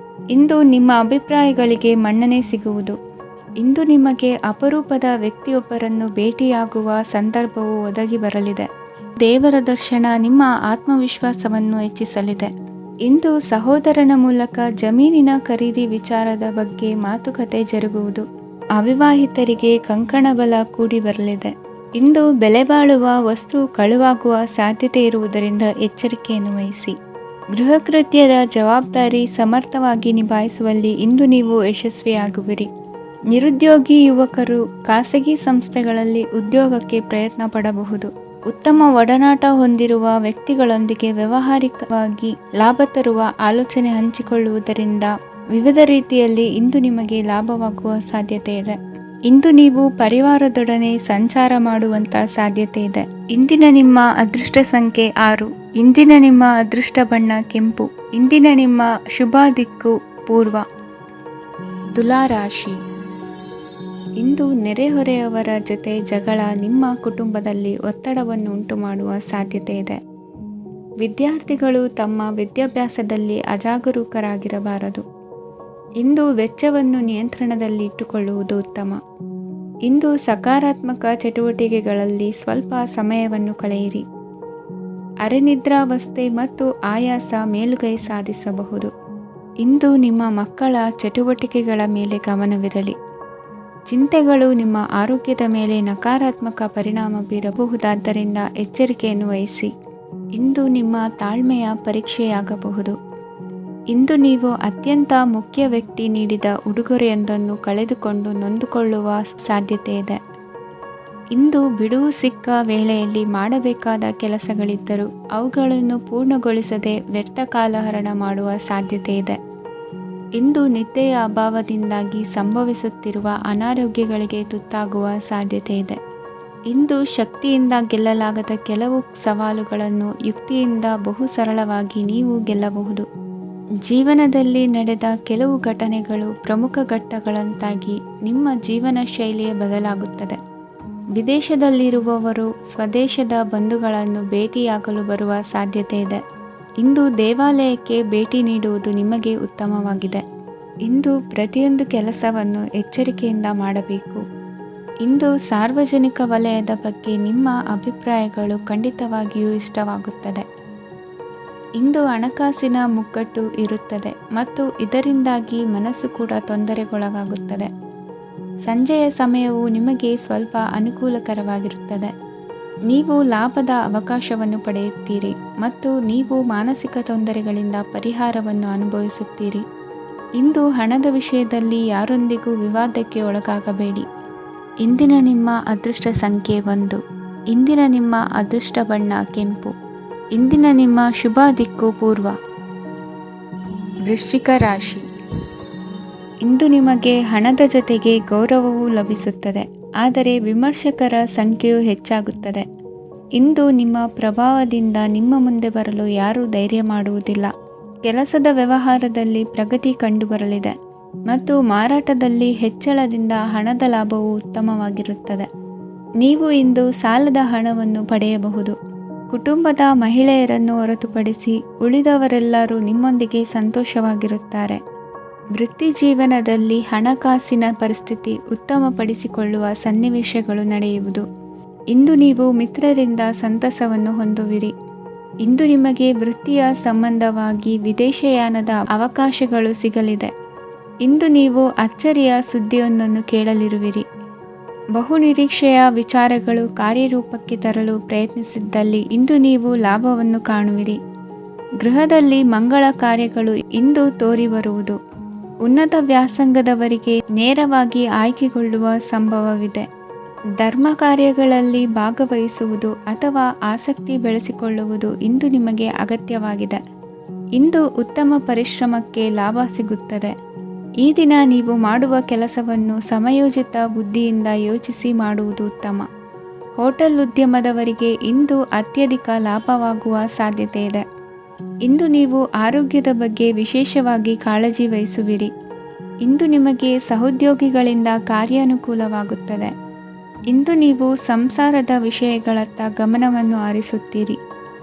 ಇಂದು ನಿಮ್ಮ ಅಭಿಪ್ರಾಯಗಳಿಗೆ ಮನ್ನಣೆ ಸಿಗುವುದು. ಇಂದು ನಿಮಗೆ ಅಪರೂಪದ ವ್ಯಕ್ತಿಯೊಬ್ಬರನ್ನು ಭೇಟಿಯಾಗುವ ಸಂದರ್ಭವು ಒದಗಿ ಬರಲಿದೆ. ದೇವರ ದರ್ಶನ ನಿಮ್ಮ ಆತ್ಮವಿಶ್ವಾಸವನ್ನು ಹೆಚ್ಚಿಸಲಿದೆ. ಇಂದು ಸಹೋದರನ ಮೂಲಕ ಜಮೀನಿನ ಖರೀದಿ ವಿಚಾರದ ಬಗ್ಗೆ ಮಾತುಕತೆ ಜರುಗುವುದು. ಅವಿವಾಹಿತರಿಗೆ ಕಂಕಣ ಬಲ ಕೂಡಿ ಬರಲಿದೆ. ಇಂದು ಬೆಲೆ ಬಾಳುವ ವಸ್ತು ಕಳುವಾಗುವ ಸಾಧ್ಯತೆ ಇರುವುದರಿಂದ ಎಚ್ಚರಿಕೆಯನ್ನು ವಹಿಸಿ. ಗೃಹ ಕೃತ್ಯದ ಜವಾಬ್ದಾರಿ ಸಮರ್ಥವಾಗಿ ನಿಭಾಯಿಸುವಲ್ಲಿ ಇಂದು ನೀವು ಯಶಸ್ವಿಯಾಗುವಿರಿ. ನಿರುದ್ಯೋಗಿ ಯುವಕರು ಖಾಸಗಿ ಸಂಸ್ಥೆಗಳಲ್ಲಿ ಉದ್ಯೋಗಕ್ಕೆ ಪ್ರಯತ್ನ ಪಡಬಹುದು. ಉತ್ತಮ ಒಡನಾಟ ಹೊಂದಿರುವ ವ್ಯಕ್ತಿಗಳೊಂದಿಗೆ ವ್ಯಾವಹಾರಿಕವಾಗಿ ಲಾಭ ತರುವ ಆಲೋಚನೆ ಹಂಚಿಕೊಳ್ಳುವುದರಿಂದ ವಿವಿಧ ರೀತಿಯಲ್ಲಿ ಇಂದು ನಿಮಗೆ ಲಾಭವಾಗುವ ಸಾಧ್ಯತೆ ಇದೆ. ಇಂದು ನೀವು ಪರಿವಾರದೊಡನೆ ಸಂಚಾರ ಮಾಡುವಂತ ಸಾಧ್ಯತೆ ಇದೆ. ಇಂದಿನ ನಿಮ್ಮ ಅದೃಷ್ಟ ಸಂಖ್ಯೆ 6. ಇಂದಿನ ನಿಮ್ಮ ಅದೃಷ್ಟ ಬಣ್ಣ ಕೆಂಪು. ಇಂದಿನ ನಿಮ್ಮ ಶುಭ ದಿಕ್ಕು ಪೂರ್ವ. ತುಲಾ ರಾಶಿ. ಇಂದು ನೆರೆಹೊರೆಯವರ ಜೊತೆ ಜಗಳ ನಿಮ್ಮ ಕುಟುಂಬದಲ್ಲಿ ಒತ್ತಡವನ್ನು ಉಂಟು ಮಾಡುವ ಸಾಧ್ಯತೆ ಇದೆ. ವಿದ್ಯಾರ್ಥಿಗಳು ತಮ್ಮ ವಿದ್ಯಾಭ್ಯಾಸದಲ್ಲಿ ಅಜಾಗರೂಕರಾಗಿರಬಾರದು. ಇಂದು ವೆಚ್ಚವನ್ನು ನಿಯಂತ್ರಣದಲ್ಲಿ ಇಟ್ಟುಕೊಳ್ಳುವುದು ಉತ್ತಮ. ಇಂದು ಸಕಾರಾತ್ಮಕ ಚಟುವಟಿಕೆಗಳಲ್ಲಿ ಸ್ವಲ್ಪ ಸಮಯವನ್ನು ಕಳೆಯಿರಿ. ಅರೆನಿದ್ರಾವಸ್ಥೆ ಮತ್ತು ಆಯಾಸ ಮೇಲುಗೈ ಸಾಧಿಸಬಹುದು. ಇಂದು ನಿಮ್ಮ ಮಕ್ಕಳ ಚಟುವಟಿಕೆಗಳ ಮೇಲೆ ಗಮನವಿರಲಿ. ಚಿಂತೆಗಳು ನಿಮ್ಮ ಆರೋಗ್ಯದ ಮೇಲೆ ನಕಾರಾತ್ಮಕ ಪರಿಣಾಮ ಬೀರಬಹುದಾದ್ದರಿಂದ ಎಚ್ಚರಿಕೆಯನ್ನು ವಹಿಸಿ. ಇಂದು ನಿಮ್ಮ ತಾಳ್ಮೆಯ ಪರೀಕ್ಷೆಯಾಗಬಹುದು. ಇಂದು ನೀವು ಅತ್ಯಂತ ಮುಖ್ಯ ವ್ಯಕ್ತಿ ನೀಡಿದ ಉಡುಗೊರೆಯೊಂದನ್ನು ಕಳೆದುಕೊಂಡು ನೊಂದುಕೊಳ್ಳುವ ಸಾಧ್ಯತೆ ಇದೆ. ಇಂದು ಬಿಡುವು ಸಿಕ್ಕ ವೇಳೆಯಲ್ಲಿ ಮಾಡಬೇಕಾದ ಕೆಲಸಗಳಿದ್ದರೂ ಅವುಗಳನ್ನು ಪೂರ್ಣಗೊಳಿಸದೆ ವ್ಯರ್ಥ ಕಾಲಹರಣ ಮಾಡುವ ಸಾಧ್ಯತೆ ಇದೆ. ಇಂದು ನಿದ್ದೆಯ ಅಭಾವದಿಂದಾಗಿ ಸಂಭವಿಸುತ್ತಿರುವ ಅನಾರೋಗ್ಯಗಳಿಗೆ ತುತ್ತಾಗುವ ಸಾಧ್ಯತೆ ಇದೆ. ಇಂದು ಶಕ್ತಿಯಿಂದ ಗೆಲ್ಲಲಾಗದ ಕೆಲವು ಸವಾಲುಗಳನ್ನು ಯುಕ್ತಿಯಿಂದ ಬಹು ಸರಳವಾಗಿ ನೀವು ಗೆಲ್ಲಬಹುದು. ಜೀವನದಲ್ಲಿ ನಡೆದ ಕೆಲವು ಘಟನೆಗಳು ಪ್ರಮುಖ ಘಟ್ಟಗಳಂತಾಗಿ ನಿಮ್ಮ ಜೀವನ ಶೈಲಿಯೇ ಬದಲಾಗುತ್ತದೆ. ವಿದೇಶದಲ್ಲಿರುವವರು ಸ್ವದೇಶದ ಬಂಧುಗಳನ್ನು ಭೇಟಿಯಾಗಲು ಬರುವ ಸಾಧ್ಯತೆ ಇದೆ. ಇಂದು ದೇವಾಲಯಕ್ಕೆ ಭೇಟಿ ನೀಡುವುದು ನಿಮಗೆ ಉತ್ತಮವಾಗಿದೆ. ಇಂದು ಪ್ರತಿಯೊಂದು ಕೆಲಸವನ್ನು ಎಚ್ಚರಿಕೆಯಿಂದ ಮಾಡಬೇಕು. ಇಂದು ಸಾರ್ವಜನಿಕ ವಲಯದ ಬಗ್ಗೆ ನಿಮ್ಮ ಅಭಿಪ್ರಾಯಗಳು ಖಂಡಿತವಾಗಿಯೂ ಇಷ್ಟವಾಗುತ್ತದೆ. ಇಂದು ಹಣಕಾಸಿನ ಮುಗ್ಗಟ್ಟು ಇರುತ್ತದೆ ಮತ್ತು ಇದರಿಂದಾಗಿ ಮನಸ್ಸು ಕೂಡ ತೊಂದರೆಗೊಳಗಾಗುತ್ತದೆ. ಸಂಜೆಯ ಸಮಯವು ನಿಮಗೆ ಸ್ವಲ್ಪ ಅನುಕೂಲಕರವಾಗಿರುತ್ತದೆ. ನೀವು ಲಾಭದ ಅವಕಾಶವನ್ನು ಪಡೆಯುತ್ತೀರಿ ಮತ್ತು ನೀವು ಮಾನಸಿಕ ತೊಂದರೆಗಳಿಂದ ಪರಿಹಾರವನ್ನು ಅನುಭವಿಸುತ್ತೀರಿ. ಇಂದು ಹಣದ ವಿಷಯದಲ್ಲಿ ಯಾರೊಂದಿಗೂ ವಿವಾದಕ್ಕೆ ಒಳಗಾಗಬೇಡಿ. ಇಂದಿನ ನಿಮ್ಮ ಅದೃಷ್ಟ ಸಂಖ್ಯೆ 1. ಇಂದಿನ ನಿಮ್ಮ ಅದೃಷ್ಟ ಬಣ್ಣ ಕೆಂಪು. ಇಂದಿನ ನಿಮ್ಮ ಶುಭ ದಿಕ್ಕು ಪೂರ್ವ. ವೃಶ್ಚಿಕ ರಾಶಿ. ಇಂದು ನಿಮಗೆ ಹಣದ ಜೊತೆಗೆ ಗೌರವವೂ ಲಭಿಸುತ್ತದೆ, ಆದರೆ ವಿಮರ್ಶಕರ ಸಂಖ್ಯೆಯು ಹೆಚ್ಚಾಗುತ್ತದೆ. ಇಂದು ನಿಮ್ಮ ಪ್ರಭಾವದಿಂದ ನಿಮ್ಮ ಮುಂದೆ ಬರಲು ಯಾರೂ ಧೈರ್ಯ ಮಾಡುವುದಿಲ್ಲ. ಕೆಲಸದ ವ್ಯವಹಾರದಲ್ಲಿ ಪ್ರಗತಿ ಕಂಡುಬರಲಿದೆ ಮತ್ತು ಮಾರಾಟದಲ್ಲಿ ಹೆಚ್ಚಳದಿಂದ ಹಣದ ಲಾಭವು ಉತ್ತಮವಾಗಿರುತ್ತದೆ. ನೀವು ಇಂದು ಸಾಲದ ಹಣವನ್ನು ಪಡೆಯಬಹುದು. ಕುಟುಂಬದ ಮಹಿಳೆಯರನ್ನು ಹೊರತುಪಡಿಸಿ ಉಳಿದವರೆಲ್ಲರೂ ನಿಮ್ಮೊಂದಿಗೆ ಸಂತೋಷವಾಗಿರುತ್ತಾರೆ. ವೃತ್ತಿ ಜೀವನದಲ್ಲಿ ಹಣಕಾಸಿನ ಪರಿಸ್ಥಿತಿ ಉತ್ತಮಪಡಿಸಿಕೊಳ್ಳುವ ಸನ್ನಿವೇಶಗಳು ನಡೆಯುವುದು. ಇಂದು ನೀವು ಮಿತ್ರರಿಂದ ಸಂತಸವನ್ನು ಹೊಂದುವಿರಿ. ಇಂದು ನಿಮಗೆ ವೃತ್ತಿಯ ಸಂಬಂಧವಾಗಿ ವಿದೇಶಯಾನದ ಅವಕಾಶಗಳು ಸಿಗಲಿದೆ. ಇಂದು ನೀವು ಅಚ್ಚರಿಯ ಸುದ್ದಿಯೊಂದನ್ನು ಕೇಳಲಿರುವಿರಿ. ಬಹುನಿರೀಕ್ಷೆಯ ವಿಚಾರಗಳು ಕಾರ್ಯರೂಪಕ್ಕೆ ತರಲು ಪ್ರಯತ್ನಿಸಿದ್ದಲ್ಲಿ ಇಂದು ನೀವು ಲಾಭವನ್ನು ಕಾಣುವಿರಿ. ಗೃಹದಲ್ಲಿ ಮಂಗಳ ಕಾರ್ಯಗಳು ಇಂದು ತೋರಿಬರುವುದು. ಉನ್ನತ ವ್ಯಾಸಂಗದವರಿಗೆ ನೇರವಾಗಿ ಆಯ್ಕೆಗೊಳ್ಳುವ ಸಂಭವವಿದೆ. ಧರ್ಮ ಕಾರ್ಯಗಳಲ್ಲಿ ಭಾಗವಹಿಸುವುದು ಅಥವಾ ಆಸಕ್ತಿ ಬೆಳೆಸಿಕೊಳ್ಳುವುದು ಇಂದು ನಿಮಗೆ ಅಗತ್ಯವಾಗಿದೆ. ಇಂದು ಉತ್ತಮ ಪರಿಶ್ರಮಕ್ಕೆ ಲಾಭ ಸಿಗುತ್ತದೆ. ಈ ದಿನ ನೀವು ಮಾಡುವ ಕೆಲಸವನ್ನು ಸಮಯೋಚಿತ ಬುದ್ಧಿಯಿಂದ ಯೋಚಿಸಿ ಮಾಡುವುದು ಉತ್ತಮ. ಹೋಟೆಲ್ ಉದ್ಯಮದವರಿಗೆ ಇಂದು ಅತ್ಯಧಿಕ ಲಾಭವಾಗುವ ಸಾಧ್ಯತೆ ಇದೆ. ಇಂದು ನೀವು ಆರೋಗ್ಯದ ಬಗ್ಗೆ ವಿಶೇಷವಾಗಿ ಕಾಳಜಿ ವಹಿಸುವಿರಿ. ಇಂದು ನಿಮಗೆ ಸಹೋದ್ಯೋಗಿಗಳಿಂದ ಕಾರ್ಯಾನುಕೂಲವಾಗುತ್ತದೆ. ಇಂದು ನೀವು ಸಂಸಾರದ ವಿಷಯಗಳತ್ತ ಗಮನವನ್ನು ಹರಿಸುತ್ತೀರಿ.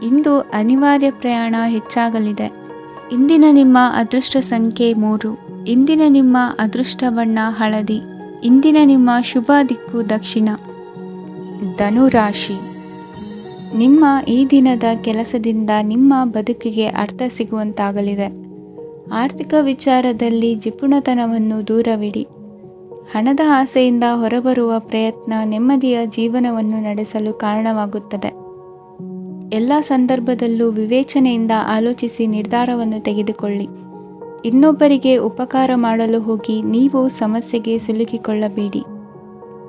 ಇಂದು ಅನಿವಾರ್ಯ ಪ್ರಯಾಣ ಹೆಚ್ಚಾಗಲಿದೆ. ಇಂದಿನ ನಿಮ್ಮ ಅದೃಷ್ಟ ಸಂಖ್ಯೆ 3. ಇಂದಿನ ನಿಮ್ಮ ಅದೃಷ್ಟ ಬಣ್ಣ ಹಳದಿ. ಇಂದಿನ ನಿಮ್ಮ ಶುಭ ದಿಕ್ಕು ದಕ್ಷಿಣ. ಧನುರಾಶಿ. ನಿಮ್ಮ ಈ ದಿನದ ಕೆಲಸದಿಂದ ನಿಮ್ಮ ಬದುಕಿಗೆ ಅರ್ಥ ಸಿಗುವಂತಾಗಲಿದೆ. ಆರ್ಥಿಕ ವಿಚಾರದಲ್ಲಿ ಜಿಪುಣತನವನ್ನು ದೂರವಿಡಿ. ಹಣದ ಆಸೆಯಿಂದ ಹೊರಬರುವ ಪ್ರಯತ್ನ ನೆಮ್ಮದಿಯ ಜೀವನವನ್ನು ನಡೆಸಲು ಕಾರಣವಾಗುತ್ತದೆ. ಎಲ್ಲ ಸಂದರ್ಭದಲ್ಲೂ ವಿವೇಚನೆಯಿಂದ ಆಲೋಚಿಸಿ ನಿರ್ಧಾರವನ್ನು ತೆಗೆದುಕೊಳ್ಳಿ. ಇನ್ನೊಬ್ಬರಿಗೆ ಉಪಕಾರ ಮಾಡಲು ಹೋಗಿ ನೀವು ಸಮಸ್ಯೆಗೆ ಸಿಲುಕಿಕೊಳ್ಳಬೇಡಿ.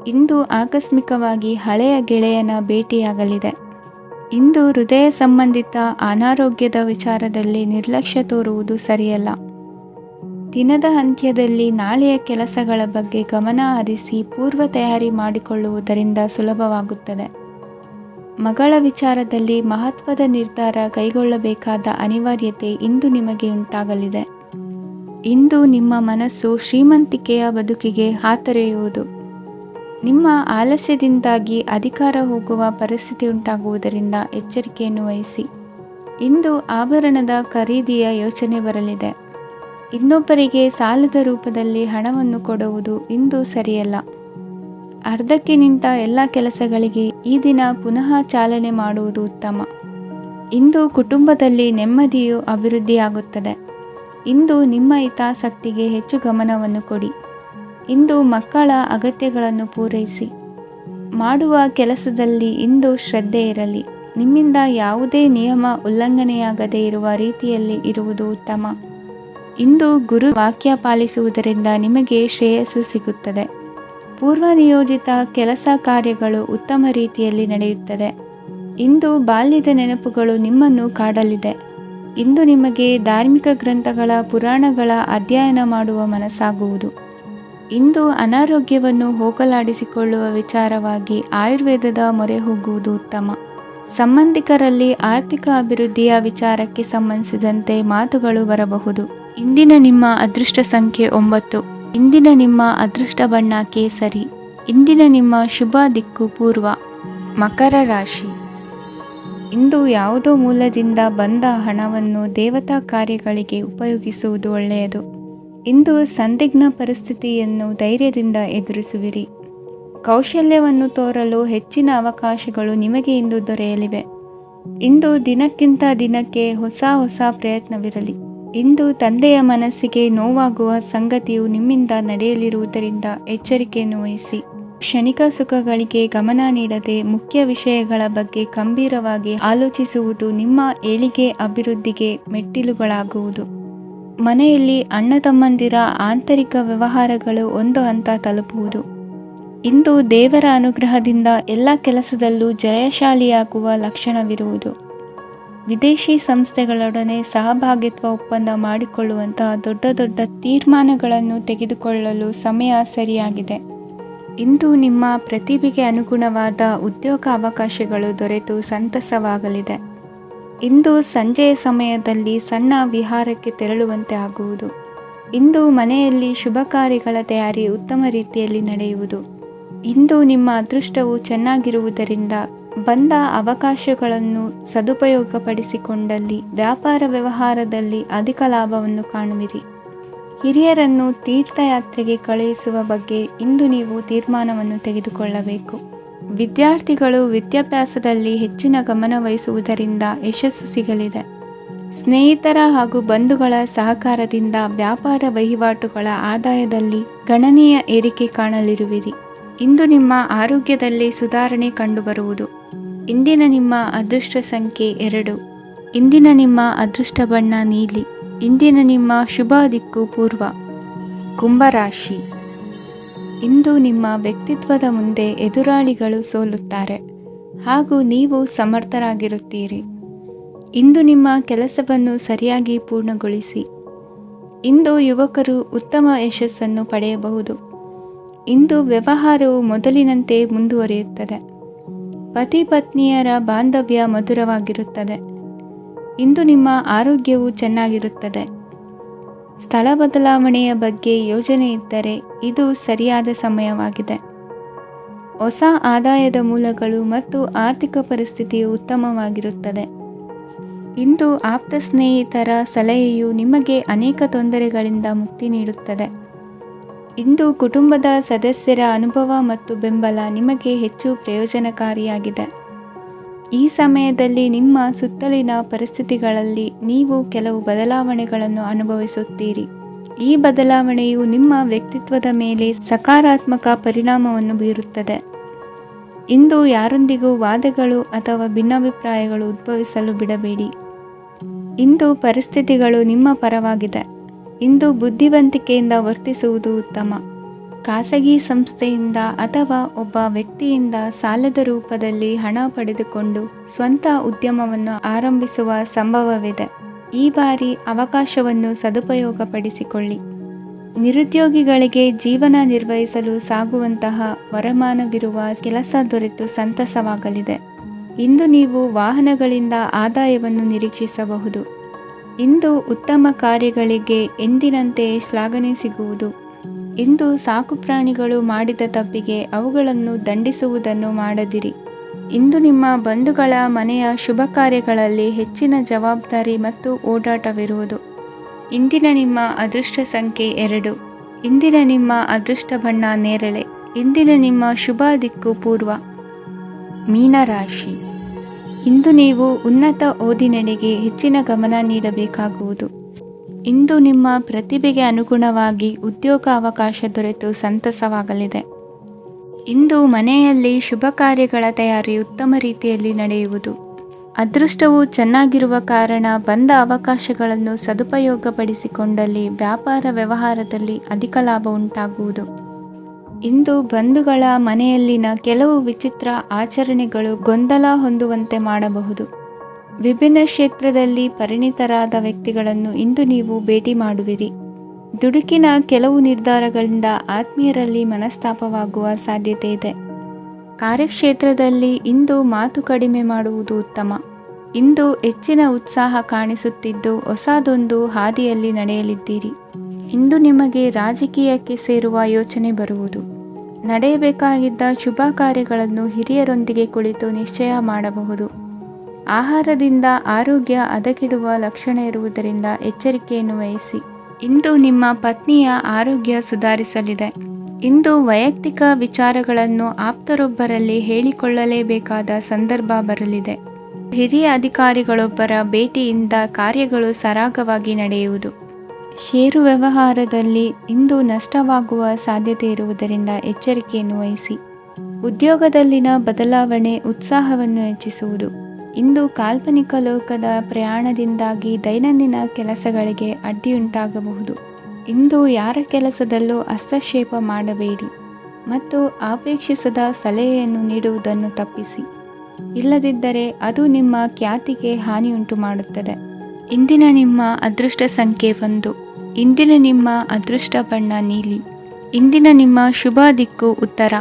ಇಂದು ಆಕಸ್ಮಿಕವಾಗಿ ಹಳೆಯ ಗೆಳೆಯನ ಭೇಟಿಯಾಗಲಿದೆ. ಇಂದು ಹೃದಯ ಸಂಬಂಧಿತ ಅನಾರೋಗ್ಯದ ವಿಚಾರದಲ್ಲಿ ನಿರ್ಲಕ್ಷ್ಯ ತೋರುವುದು ಸರಿಯಲ್ಲ. ದಿನದ ಅಂತ್ಯದಲ್ಲಿ ನಾಳೆಯ ಕೆಲಸಗಳ ಬಗ್ಗೆ ಗಮನ ಹರಿಸಿ ಪೂರ್ವ ತಯಾರಿ ಮಾಡಿಕೊಳ್ಳುವುದರಿಂದ ಸುಲಭವಾಗುತ್ತದೆ. ಮಗಳ ವಿಚಾರದಲ್ಲಿ ಮಹತ್ವದ ನಿರ್ಧಾರ ಕೈಗೊಳ್ಳಬೇಕಾದ ಅನಿವಾರ್ಯತೆ ಇಂದು ನಿಮಗೆ ಉಂಟಾಗಲಿದೆ. ಇಂದು ನಿಮ್ಮ ಮನಸ್ಸು ಶ್ರೀಮಂತಿಕೆಯ ಬದುಕಿಗೆ ಹಾತೊರೆಯುವುದು. ನಿಮ್ಮ ಆಲಸ್ಯದಿಂದಾಗಿ ಅಧಿಕಾರ ಹೋಗುವ ಪರಿಸ್ಥಿತಿ ಉಂಟಾಗುವುದರಿಂದ ಎಚ್ಚರಿಕೆಯನ್ನು ವಹಿಸಿ. ಇಂದು ಆಭರಣದ ಖರೀದಿಯ ಯೋಚನೆ ಬರಲಿದೆ. ಇನ್ನೊಬ್ಬರಿಗೆ ಸಾಲದ ರೂಪದಲ್ಲಿ ಹಣವನ್ನು ಕೊಡುವುದು ಇಂದು ಸರಿಯಲ್ಲ. ಅರ್ಧಕ್ಕೆ ನಿಂತ ಎಲ್ಲ ಕೆಲಸಗಳಿಗೆ ಈ ದಿನ ಪುನಃ ಚಾಲನೆ ಮಾಡುವುದು ಉತ್ತಮ. ಇಂದು ಕುಟುಂಬದಲ್ಲಿ ನೆಮ್ಮದಿಯು ಅಭಿವೃದ್ಧಿಯಾಗುತ್ತದೆ. ಇಂದು ನಿಮ್ಮ ಹಿತಾಸಕ್ತಿಗೆ ಹೆಚ್ಚು ಗಮನವನ್ನು ಕೊಡಿ. ಇಂದು ಮಕ್ಕಳ ಅಗತ್ಯಗಳನ್ನು ಪೂರೈಸಿ. ಮಾಡುವ ಕೆಲಸದಲ್ಲಿ ಇಂದು ಶ್ರದ್ಧೆ ಇರಲಿ. ನಿಮ್ಮಿಂದ ಯಾವುದೇ ನಿಯಮ ಉಲ್ಲಂಘನೆಯಾಗದೇ ಇರುವ ರೀತಿಯಲ್ಲಿ ಇರುವುದು ಉತ್ತಮ. ಇಂದು ಗುರು ವಾಕ್ಯ ಪಾಲಿಸುವುದರಿಂದ ನಿಮಗೆ ಶ್ರೇಯಸ್ಸು ಸಿಗುತ್ತದೆ. ಪೂರ್ವ ನಿಯೋಜಿತ ಕೆಲಸ ಕಾರ್ಯಗಳು ಉತ್ತಮ ರೀತಿಯಲ್ಲಿ ನಡೆಯುತ್ತದೆ. ಇಂದು ಬಾಲ್ಯದ ನೆನಪುಗಳು ನಿಮ್ಮನ್ನು ಕಾಡಲಿದೆ. ಇಂದು ನಿಮಗೆ ಧಾರ್ಮಿಕ ಗ್ರಂಥಗಳ ಪುರಾಣಗಳ ಅಧ್ಯಯನ ಮಾಡುವ ಮನಸ್ಸಾಗುವುದು. ಇಂದು ಅನಾರೋಗ್ಯವನ್ನು ಹೋಗಲಾಡಿಸಿಕೊಳ್ಳುವ ವಿಚಾರವಾಗಿ ಆಯುರ್ವೇದದ ಮೊರೆ ಹೋಗುವುದು ಉತ್ತಮ. ಸಂಬಂಧಿಕರಲ್ಲಿ ಆರ್ಥಿಕ ಅಭಿವೃದ್ಧಿಯ ವಿಚಾರಕ್ಕೆ ಸಂಬಂಧಿಸಿದಂತೆ ಮಾತುಗಳು ಬರಬಹುದು. ಇಂದಿನ ನಿಮ್ಮ ಅದೃಷ್ಟ ಸಂಖ್ಯೆ 9. ಇಂದಿನ ನಿಮ್ಮ ಅದೃಷ್ಟ ಬಣ್ಣ ಕೇಸರಿ. ಇಂದಿನ ನಿಮ್ಮ ಶುಭ ದಿಕ್ಕು ಪೂರ್ವ. ಮಕರ ರಾಶಿ. ಇಂದು ಯಾವುದೋ ಮೂಲದಿಂದ ಬಂದ ಹಣವನ್ನು ದೇವತಾ ಕಾರ್ಯಗಳಿಗೆ ಉಪಯೋಗಿಸುವುದು ಒಳ್ಳೆಯದು. ಇಂದು ಸಂದಿಗ್ಧ ಪರಿಸ್ಥಿತಿಯನ್ನು ಧೈರ್ಯದಿಂದ ಎದುರಿಸುವಿರಿ. ಕೌಶಲ್ಯವನ್ನು ತೋರಲು ಹೆಚ್ಚಿನ ಅವಕಾಶಗಳು ನಿಮಗೆ ಇಂದು ದೊರೆಯಲಿವೆ. ಇಂದು ದಿನಕ್ಕಿಂತ ದಿನಕ್ಕೆ ಹೊಸ ಪ್ರಯತ್ನವಿರಲಿ. ಇಂದು ತಂದೆಯ ಮನಸ್ಸಿಗೆ ನೋವಾಗುವ ಸಂಗತಿಯು ನಿಮ್ಮಿಂದ ನಡೆಯಲಿರುವುದರಿಂದ ಎಚ್ಚರಿಕೆಯನ್ನು ವಹಿಸಿ. ಕ್ಷಣಿಕ ಸುಖಗಳಿಗೆ ಗಮನ ನೀಡದೆ ಮುಖ್ಯ ವಿಷಯಗಳ ಬಗ್ಗೆ ಗಂಭೀರವಾಗಿ ಆಲೋಚಿಸುವುದು ನಿಮ್ಮ ಏಳಿಗೆ ಅಭಿವೃದ್ಧಿಗೆ ಮೆಟ್ಟಿಲುಗಳಾಗುವುದು. ಮನೆಯಲ್ಲಿ ಅಣ್ಣ ತಮ್ಮಂದಿರ ಆಂತರಿಕ ವ್ಯವಹಾರಗಳು ಒಂದು ಹಂತ ತಲುಪುವುದು. ಇಂದು ದೇವರ ಅನುಗ್ರಹದಿಂದ ಎಲ್ಲ ಕೆಲಸದಲ್ಲೂ ಜಯಶಾಲಿಯಾಗುವ ಲಕ್ಷಣವಿರುವುದು. ವಿದೇಶಿ ಸಂಸ್ಥೆಗಳೊಡನೆ ಸಹಭಾಗಿತ್ವ ಒಪ್ಪಂದ ಮಾಡಿಕೊಳ್ಳುವಂತಹ ದೊಡ್ಡ ತೀರ್ಮಾನಗಳನ್ನು ತೆಗೆದುಕೊಳ್ಳಲು ಸಮಯ ಸರಿಯಾಗಿದೆ. ಇಂದು ನಿಮ್ಮ ಪ್ರತಿಭೆಗೆ ಅನುಗುಣವಾದ ಉದ್ಯೋಗ ಅವಕಾಶಗಳು ದೊರೆತು ಸಂತಸವಾಗಲಿದೆ. ಇಂದು ಸಂಜೆಯ ಸಮಯದಲ್ಲಿ ಸಣ್ಣ ವಿಹಾರಕ್ಕೆ ತೆರಳುವಂತೆ ಆಗುವುದು. ಇಂದು ಮನೆಯಲ್ಲಿ ಶುಭ ಕಾರ್ಯಗಳ ತಯಾರಿ ಉತ್ತಮ ರೀತಿಯಲ್ಲಿ ನಡೆಯುವುದು. ಇಂದು ನಿಮ್ಮ ಅದೃಷ್ಟವು ಚೆನ್ನಾಗಿರುವುದರಿಂದ ಬಂದ ಅವಕಾಶಗಳನ್ನು ಸದುಪಯೋಗಪಡಿಸಿಕೊಂಡಲ್ಲಿ ವ್ಯಾಪಾರ ವ್ಯವಹಾರದಲ್ಲಿ ಅಧಿಕ ಲಾಭವನ್ನು ಕಾಣುವಿರಿ. ಹಿರಿಯರನ್ನು ತೀರ್ಥಯಾತ್ರೆಗೆ ಕಳುಹಿಸುವ ಬಗ್ಗೆ ಇಂದು ನೀವು ತೀರ್ಮಾನವನ್ನು ತೆಗೆದುಕೊಳ್ಳಬೇಕು. ವಿದ್ಯಾರ್ಥಿಗಳು ವಿದ್ಯಾಭ್ಯಾಸದಲ್ಲಿ ಹೆಚ್ಚಿನ ಗಮನ ವಹಿಸುವುದರಿಂದ ಯಶಸ್ಸು ಸಿಗಲಿದೆ. ಸ್ನೇಹಿತರ ಹಾಗೂ ಬಂಧುಗಳ ಸಹಕಾರದಿಂದ ವ್ಯಾಪಾರ ವಹಿವಾಟುಗಳ ಆದಾಯದಲ್ಲಿ ಗಣನೀಯ ಏರಿಕೆ ಕಾಣಲಿರುವಿರಿ. ಇಂದು ನಿಮ್ಮ ಆರೋಗ್ಯದಲ್ಲಿ ಸುಧಾರಣೆ ಕಂಡುಬರುವುದು. ಇಂದಿನ ನಿಮ್ಮ ಅದೃಷ್ಟ ಸಂಖ್ಯೆ 2. ಇಂದಿನ ನಿಮ್ಮ ಅದೃಷ್ಟ ಬಣ್ಣ ನೀಲಿ. ಇಂದಿನ ನಿಮ್ಮ ಶುಭ ದಿಕ್ಕು ಪೂರ್ವ. ಕುಂಭರಾಶಿ. ಇಂದು ನಿಮ್ಮ ವ್ಯಕ್ತಿತ್ವದ ಮುಂದೆ ಎದುರಾಳಿಗಳು ಸೋಲುತ್ತಾರೆ ಹಾಗೂ ನೀವು ಸಮರ್ಥರಾಗಿರುತ್ತೀರಿ. ಇಂದು ನಿಮ್ಮ ಕೆಲಸವನ್ನು ಸರಿಯಾಗಿ ಪೂರ್ಣಗೊಳಿಸಿ. ಇಂದು ಯುವಕರು ಉತ್ತಮ ಯಶಸ್ಸನ್ನು ಪಡೆಯಬಹುದು. ಇಂದು ವ್ಯವಹಾರವು ಮೊದಲಿನಂತೆ ಮುಂದುವರಿಯುತ್ತದೆ. ಪತಿ ಪತ್ನಿಯರ ಬಾಂಧವ್ಯ ಮಧುರವಾಗಿರುತ್ತದೆ. ಇಂದು ನಿಮ್ಮ ಆರೋಗ್ಯವು ಚೆನ್ನಾಗಿರುತ್ತದೆ. ಸ್ಥಳ ಬದಲಾವಣೆಯ ಬಗ್ಗೆ ಯೋಜನೆ ಇದ್ದರೆ ಇದು ಸರಿಯಾದ ಸಮಯವಾಗಿದೆ. ಹೊಸ ಆದಾಯದ ಮೂಲಗಳು ಮತ್ತು ಆರ್ಥಿಕ ಪರಿಸ್ಥಿತಿಯು ಉತ್ತಮವಾಗಿರುತ್ತದೆ. ಇಂದು ಆಪ್ತ ಸ್ನೇಹಿತರ ಸಲಹೆಯು ನಿಮಗೆ ಅನೇಕ ತೊಂದರೆಗಳಿಂದ ಮುಕ್ತಿ ನೀಡುತ್ತದೆ. ಇಂದು ಕುಟುಂಬದ ಸದಸ್ಯರ ಅನುಭವ ಮತ್ತು ಬೆಂಬಲ ನಿಮಗೆ ಹೆಚ್ಚು ಪ್ರಯೋಜನಕಾರಿಯಾಗಿದೆ. ಈ ಸಮಯದಲ್ಲಿ ನಿಮ್ಮ ಸುತ್ತಲಿನ ಪರಿಸ್ಥಿತಿಗಳಲ್ಲಿ ನೀವು ಕೆಲವು ಬದಲಾವಣೆಗಳನ್ನು ಅನುಭವಿಸುತ್ತೀರಿ. ಈ ಬದಲಾವಣೆಯು ನಿಮ್ಮ ವ್ಯಕ್ತಿತ್ವದ ಮೇಲೆ ಸಕಾರಾತ್ಮಕ ಪರಿಣಾಮವನ್ನು ಬೀರುತ್ತದೆ. ಇಂದು ಯಾರೊಂದಿಗೂ ವಾದಗಳು ಅಥವಾ ಭಿನ್ನಾಭಿಪ್ರಾಯಗಳು ಉದ್ಭವಿಸಲು ಬಿಡಬೇಡಿ. ಇಂದು ಪರಿಸ್ಥಿತಿಗಳು ನಿಮ್ಮ ಪರವಾಗಿದೆ. ಇಂದು ಬುದ್ಧಿವಂತಿಕೆಯಿಂದ ವರ್ತಿಸುವುದು ಉತ್ತಮ. ಖಾಸಗಿ ಸಂಸ್ಥೆಯಿಂದ ಅಥವಾ ಒಬ್ಬ ವ್ಯಕ್ತಿಯಿಂದ ಸಾಲದ ರೂಪದಲ್ಲಿ ಹಣ ಪಡೆದುಕೊಂಡು ಸ್ವಂತ ಉದ್ಯಮವನ್ನು ಆರಂಭಿಸುವ ಸಂಭವವಿದೆ. ಈ ಬಾರಿ ಅವಕಾಶವನ್ನು ಸದುಪಯೋಗಪಡಿಸಿಕೊಳ್ಳಿ. ನಿರುದ್ಯೋಗಿಗಳಿಗೆ ಜೀವನ ನಿರ್ವಹಿಸಲು ಸಾಗುವಂತಹ ವರಮಾನವಿರುವ ಕೆಲಸ ದೊರೆತು ಸಂತಸವಾಗಲಿದೆ. ಇಂದು ನೀವು ವಾಹನಗಳಿಂದ ಆದಾಯವನ್ನು ನಿರೀಕ್ಷಿಸಬಹುದು. ಇಂದು ಉತ್ತಮ ಕಾರ್ಯಗಳಿಗೆ ಎಂದಿನಂತೆಯೇ ಶ್ಲಾಘನೆ ಸಿಗುವುದು. ಇಂದು ಸಾಕುಪ್ರಾಣಿಗಳು ಮಾಡಿದ ತಪ್ಪಿಗೆ ಅವುಗಳನ್ನು ದಂಡಿಸುವುದನ್ನು ಮಾಡದಿರಿ. ಇಂದು ನಿಮ್ಮ ಬಂಧುಗಳ ಮನೆಯ ಶುಭ ಕಾರ್ಯಗಳಲ್ಲಿ ಹೆಚ್ಚಿನ ಜವಾಬ್ದಾರಿ ಮತ್ತು ಓಡಾಟವಿರುವುದು. ಇಂದಿನ ನಿಮ್ಮ ಅದೃಷ್ಟ ಸಂಖ್ಯೆ 2. ಇಂದಿನ ನಿಮ್ಮ ಅದೃಷ್ಟ ಬಣ್ಣ ನೇರಳೆ. ಇಂದಿನ ನಿಮ್ಮ ಶುಭ ದಿಕ್ಕು ಪೂರ್ವ. ಮೀನರಾಶಿ. ಇಂದು ನೀವು ಉನ್ನತ ಓದಿನೆಡೆಗೆ ಹೆಚ್ಚಿನ ಗಮನ ನೀಡಬೇಕಾಗುವುದು. ಇಂದು ನಿಮ್ಮ ಪ್ರತಿಭೆಗೆ ಅನುಗುಣವಾಗಿ ಉದ್ಯೋಗ ಅವಕಾಶ ದೊರೆತು ಸಂತಸವಾಗಲಿದೆ. ಇಂದು ಮನೆಯಲ್ಲಿ ಶುಭ ಕಾರ್ಯಗಳ ತಯಾರಿ ಉತ್ತಮ ರೀತಿಯಲ್ಲಿ ನಡೆಯುವುದು. ಅದೃಷ್ಟವು ಚೆನ್ನಾಗಿರುವ ಕಾರಣ ಬಂದ ಅವಕಾಶಗಳನ್ನು ಸದುಪಯೋಗಪಡಿಸಿಕೊಂಡಲ್ಲಿ ವ್ಯಾಪಾರ ವ್ಯವಹಾರದಲ್ಲಿ ಅಧಿಕ ಲಾಭ ಉಂಟಾಗುವುದು. ಇಂದು ಬಂಧುಗಳ ಮನೆಯಲ್ಲಿನ ಕೆಲವು ವಿಚಿತ್ರ ಆಚರಣೆಗಳು ಗೊಂದಲ ಹೊಂದುವಂತೆ ಮಾಡಬಹುದು. ವಿಭಿನ್ನ ಕ್ಷೇತ್ರದಲ್ಲಿ ಪರಿಣಿತರಾದ ವ್ಯಕ್ತಿಗಳನ್ನು ಇಂದು ನೀವು ಭೇಟಿ ಮಾಡುವಿರಿ. ದುಡುಕಿನ ಕೆಲವು ನಿರ್ಧಾರಗಳಿಂದ ಆತ್ಮೀಯರಲ್ಲಿ ಮನಸ್ತಾಪವಾಗುವ ಸಾಧ್ಯತೆ ಇದೆ. ಕಾರ್ಯಕ್ಷೇತ್ರದಲ್ಲಿ ಇಂದು ಮಾತು ಕಡಿಮೆ ಮಾಡುವುದು ಉತ್ತಮ. ಇಂದು ಹೆಚ್ಚಿನ ಉತ್ಸಾಹ ಕಾಣಿಸುತ್ತಿದ್ದು ಹೊಸದೊಂದು ಹಾದಿಯಲ್ಲಿ ನಡೆಯಲಿದ್ದೀರಿ. ಇಂದು ನಿಮಗೆ ರಾಜಕೀಯಕ್ಕೆ ಸೇರುವ ಯೋಚನೆ ಬರುವುದು. ನಡೆಯಬೇಕಾಗಿದ್ದ ಶುಭ ಕಾರ್ಯಗಳನ್ನು ಹಿರಿಯರೊಂದಿಗೆ ಕುಳಿತು ನಿಶ್ಚಯ ಮಾಡಬಹುದು. ಆಹಾರದಿಂದ ಆರೋಗ್ಯ ಹದಗೆಡುವ ಲಕ್ಷಣ ಇರುವುದರಿಂದ ಎಚ್ಚರಿಕೆಯನ್ನು ವಹಿಸಿ. ಇಂದು ನಿಮ್ಮ ಪತ್ನಿಯ ಆರೋಗ್ಯ ಸುಧಾರಿಸಲಿದೆ. ಇಂದು ವೈಯಕ್ತಿಕ ವಿಚಾರಗಳನ್ನು ಆಪ್ತರೊಬ್ಬರಲ್ಲಿ ಹೇಳಿಕೊಳ್ಳಲೇಬೇಕಾದ ಸಂದರ್ಭ ಬರಲಿದೆ. ಹಿರಿಯ ಅಧಿಕಾರಿಗಳೊಬ್ಬರ ಭೇಟಿಯಿಂದ ಕಾರ್ಯಗಳು ಸರಾಗವಾಗಿ ನಡೆಯುವುದು. ಷೇರು ವ್ಯವಹಾರದಲ್ಲಿ ಇಂದು ನಷ್ಟವಾಗುವ ಸಾಧ್ಯತೆ ಇರುವುದರಿಂದ ಎಚ್ಚರಿಕೆಯನ್ನು ವಹಿಸಿ. ಉದ್ಯೋಗದಲ್ಲಿನ ಬದಲಾವಣೆ ಉತ್ಸಾಹವನ್ನು ಹೆಚ್ಚಿಸುವುದು. ಇಂದು ಕಾಲ್ಪನಿಕ ಲೋಕದ ಪ್ರಯಾಣದಿಂದಾಗಿ ದೈನಂದಿನ ಕೆಲಸಗಳಿಗೆ ಅಡ್ಡಿಯುಂಟಾಗಬಹುದು. ಇಂದು ಯಾರ ಕೆಲಸದಲ್ಲೂ ಹಸ್ತಕ್ಷೇಪ ಮಾಡಬೇಡಿ ಮತ್ತು ಅಪೇಕ್ಷಿಸದ ಸಲಹೆಯನ್ನು ನೀಡುವುದನ್ನು ತಪ್ಪಿಸಿ. ಇಲ್ಲದಿದ್ದರೆ ಅದು ನಿಮ್ಮ ಖ್ಯಾತಿಗೆ ಹಾನಿಯುಂಟು ಮಾಡುತ್ತದೆ. ಇಂದಿನ ನಿಮ್ಮ ಅದೃಷ್ಟ ಸಂಖ್ಯೆ 1. ಇಂದಿನ ನಿಮ್ಮ ಅದೃಷ್ಟ ಬಣ್ಣ ನೀಲಿ. ಇಂದಿನ ನಿಮ್ಮ ಶುಭ ದಿಕ್ಕು ಉತ್ತರ.